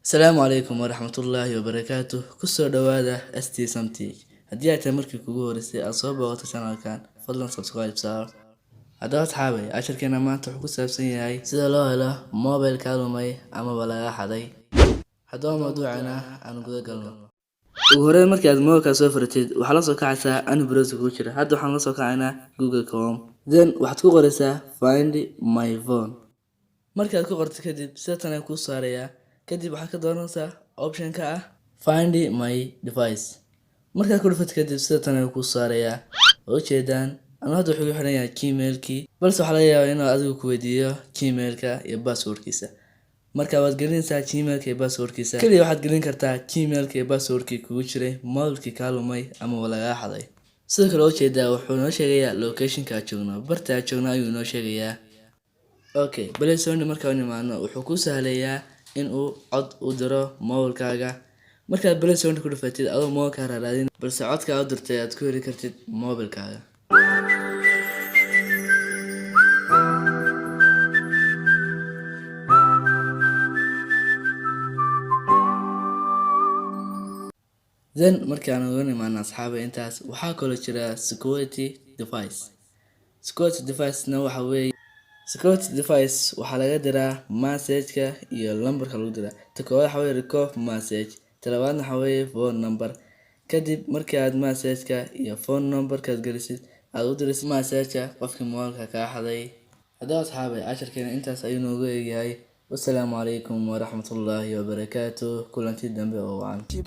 Asalaamu calaykum waraxmatullaahi wabarakaatuh. Kusoo dhawaada ST Something. Haddii ay tahay markii kugu horeysay aad soo booqato channelkan, fadlan subscribe saar. Haddaba asxaabay, casharkeena maanta wuxuu ku saabsan yahay sida loo helo mobile kaa lumay amaba laga xaday. Haddaba mawduucana aan guda galno. Ugu horreyn markii aad mobile soo furatid, waxaa la soo kacaysaa any browser ku jira. Hadda waxaan la soo kacaynaa Google Chrome. Then waxaad ku qoraysaa find my phone. Markaad ku qorto kadib sida tan ay kuu saarayaa. Kadib waxaad ka dooranaysaa option-ka ah find my device. Markaad ku dhufato kadib sida tan ay kuu saarayaa. Oo jeedaan anu hadda wuxuu xiran yahay Gmail-kii, balse waxaa laga yaabaa inuu adigu ku weydiiyo Gmail-ka iyo password-kiisa. Marka waad gelinaysaa Gmail-ka iyo password-kiisa. Kaliya waxaad gelin kartaa Gmail-ka iyo password-kii kugu jiray mobile-kii kaa lumay ama laga xaday. Sidoo kale oo jeedaa wuxuu noo sheegayaa location-ka aad joogno. Barta aad joogno ayuu noo sheegayaa. Okay, Play Store markaa nimaano wuxuu ku sahlayaa in uu cod u diro mobile-kaaga. Markaad Play Store ku dhufatid adoo mobile-ka raadin, balse codka aad dirtay aad ku heli kartid mobile-kaaga. Then markaan ugu nimaano asxaabay intaas waxaa kaloo jira security device. Security device-na waxa weeye security device waxaa laga diraa message-ka iyo lambarka lagu diraa. Ta koowaad waxa weeye record message, ta labaadna waxa weeye phone number. Kadib markii aad message-ka iyo phone number-kaad gelisid aad u diraysid message-ka qofkii mobile-ka kaa xaday. Haddaba asxaabay, casharkeena intaas ayuu noogu eegyahay. Wassalaamu calaykum waraxmatullaahi wabarakaatuh. Kulanti dambe oo wacan.